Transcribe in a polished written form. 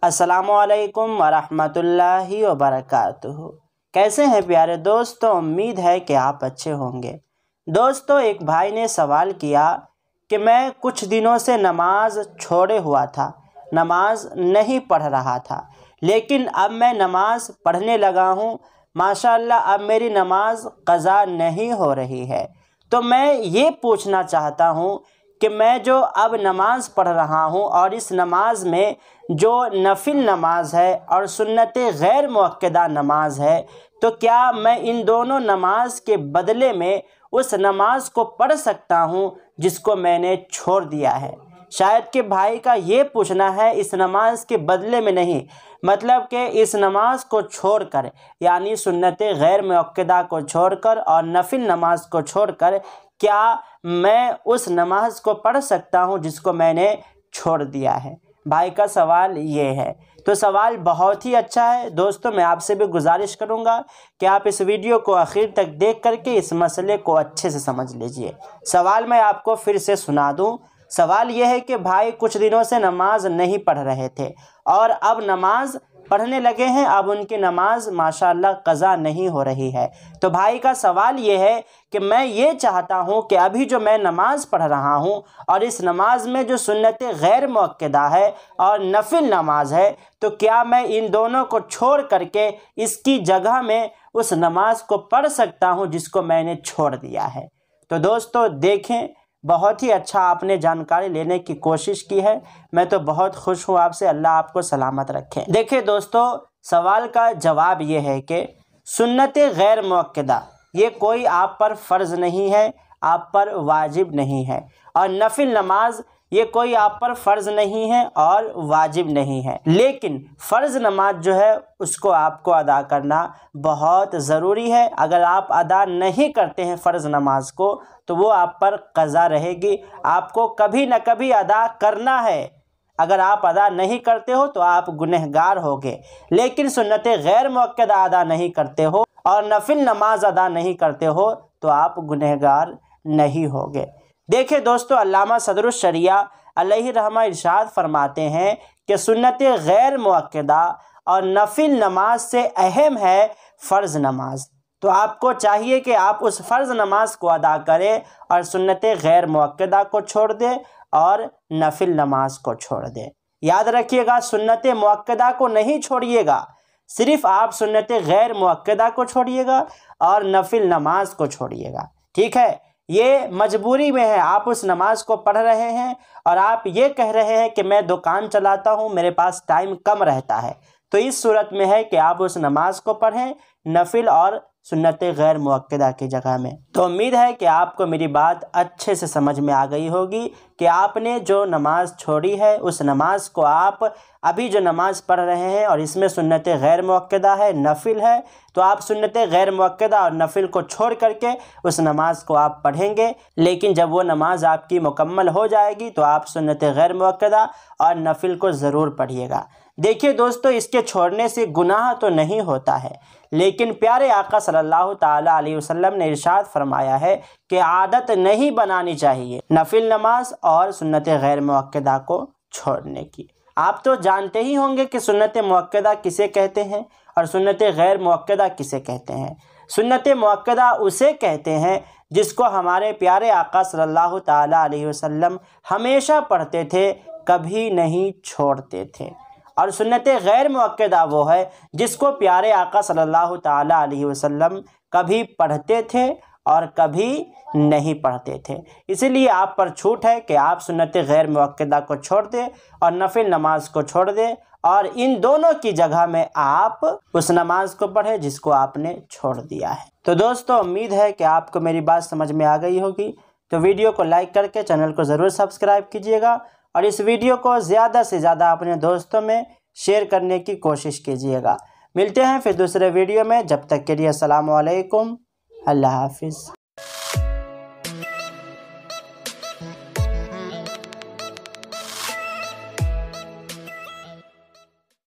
अस्सलामुअलैकुम वरहमतुल्लाहि वबरकातुहू। कैसे हैं प्यारे दोस्तों, उम्मीद है कि आप अच्छे होंगे। दोस्तों, एक भाई ने सवाल किया कि मैं कुछ दिनों से नमाज छोड़े हुआ था, नमाज नहीं पढ़ रहा था, लेकिन अब मैं नमाज पढ़ने लगा हूँ। माशाअल्लाह, अब मेरी नमाज क़ज़ा नहीं हो रही है। तो मैं ये पूछना चाहता हूँ कि मैं जो अब नमाज पढ़ रहा हूँ और इस नमाज में जो नफिल नमाज है और सुन्नत गैर मुअक्कदा नमाज है, तो क्या मैं इन दोनों नमाज के बदले में उस नमाज को पढ़ सकता हूँ जिसको मैंने छोड़ दिया है। शायद कि भाई का ये पूछना है इस नमाज के बदले में नहीं, मतलब कि इस नमाज को छोड़कर, यानी सुन्नत गैर मुअक्कदा को छोड़कर और नफिल नमाज को छोड़कर क्या मैं उस नमाज को पढ़ सकता हूँ जिसको मैंने छोड़ दिया है। भाई का सवाल ये है। तो सवाल बहुत ही अच्छा है दोस्तों। मैं आपसे भी गुजारिश करूँगा कि आप इस वीडियो को आखिर तक देख करके इस मसले को अच्छे से समझ लीजिए। सवाल मैं आपको फिर से सुना दूँ। सवाल यह है कि भाई कुछ दिनों से नमाज नहीं पढ़ रहे थे और अब नमाज पढ़ने लगे हैं, अब उनकी नमाज माशाअल्लाह क़ज़ा नहीं हो रही है। तो भाई का सवाल ये है कि मैं ये चाहता हूँ कि अभी जो मैं नमाज पढ़ रहा हूँ और इस नमाज में जो सुन्नत गैर मुअक्कदा है और नफिल नमाज है, तो क्या मैं इन दोनों को छोड़ करके इसकी जगह में उस नमाज को पढ़ सकता हूँ जिसको मैंने छोड़ दिया है। तो दोस्तों देखें, बहुत ही अच्छा आपने जानकारी लेने की कोशिश की है। मैं तो बहुत खुश हूँ आपसे। अल्लाह आपको सलामत रखे। देखिए दोस्तों, सवाल का जवाब ये है कि सुन्नत गैर मुअक्कदा ये कोई आप पर फ़र्ज़ नहीं है, आप पर वाजिब नहीं है, और नफिल नमाज ये कोई आप पर फ़र्ज़ नहीं है और वाजिब नहीं है। लेकिन फ़र्ज़ नमाज जो है उसको आपको अदा करना बहुत ज़रूरी है। अगर आप अदा नहीं करते हैं फ़र्ज़ नमाज को तो वो आप पर क़ज़ा रहेगी, आपको कभी न कभी अदा करना है। अगर आप अदा नहीं करते हो तो आप गुनहगार होगे। लेकिन सुन्नत गैर मुअक्कदा अदा नहीं करते हो और नफिल नमाज अदा नहीं करते हो तो आप गुनहगार नहीं होगे। देखिए दोस्तों, अल्लामा सदरुश शरिया अलैहि रहमा इरशाद फरमाते हैं कि सुन्नत गैर मुअक्कदा और नफिल नमाज से अहम है फ़र्ज़ नमाज। तो आपको चाहिए कि आप उस फ़र्ज़ नमाज को अदा करें और सुन्नत गैर मुअक्कदा को छोड़ दें और नफिल नमाज को छोड़ दें। याद रखिएगा, सुन्नत मुअक्कदा को नहीं छोड़िएगा, सिर्फ़ आप सुन्नत गैर मुअक्कदा को छोड़िएगा और नफिल नमाज को छोड़िएगा। ठीक है, ये मजबूरी में है। आप उस नमाज को पढ़ रहे हैं और आप ये कह रहे हैं कि मैं दुकान चलाता हूँ, मेरे पास टाइम कम रहता है, तो इस सूरत में है कि आप उस नमाज को पढ़ें नफिल और सुन्नत गैर मुअक्कदा की जगह में। तो उम्मीद है कि आपको मेरी बात अच्छे से समझ में आ गई होगी कि आपने जो नमाज छोड़ी है उस नमाज को आप अभी जो नमाज पढ़ रहे हैं और इसमें सुन्नत गैर मुअक्कदा है, नफिल है, तो आप सुन्नत गैर मुअक्कदा और नफिल को छोड़ करके उस नमाज को आप पढ़ेंगे। लेकिन जब वो नमाज आपकी मुकम्मल हो जाएगी तो आप सुन्नत गैर मुअक्कदा और नफिल को ज़रूर पढ़िएगा। देखिए दोस्तों, इसके छोड़ने से गुनाह तो नहीं होता है, लेकिन प्यारे आका सल्लल्लाहु ताला अलैहि वसल्लम ने इरशाद फरमाया है कि आदत नहीं बनानी चाहिए नफिल नमाज और सुन्नत गैर मुअक्कदा को छोड़ने की। आप तो जानते ही होंगे कि सुन्नत मुअक्कदा किसे कहते हैं और सुन्नत गैर मुअक्कदा किसे कहते हैं। सुन्नत मुअक्कदा उसे कहते हैं जिसको हमारे प्यारे आका सल्लल्लाहु ताला अलैहि वसल्लम हमेशा पढ़ते थे, कभी नहीं छोड़ते थे। और सुन्नत गैर मुअक्कदा वो है जिसको प्यारे आका सल्लल्लाहु ताला अलैहि वसल्लम कभी पढ़ते थे और कभी नहीं पढ़ते थे। इसीलिए आप पर छूट है कि आप सुन्नत गैर मुअक्कदा को छोड़ दें और नफिल नमाज को छोड़ दें और इन दोनों की जगह में आप उस नमाज को पढ़ें जिसको आपने छोड़ दिया है। तो दोस्तों, उम्मीद है कि आपको मेरी बात समझ में आ गई होगी। तो वीडियो को लाइक करके चैनल को ज़रूर सब्सक्राइब कीजिएगा और इस वीडियो को ज़्यादा से ज़्यादा अपने दोस्तों में शेयर करने की कोशिश कीजिएगा। मिलते हैं फिर दूसरे वीडियो में। जब तक के लिए अस्सलामु अलैकुम, अल्लाह हाफिज़।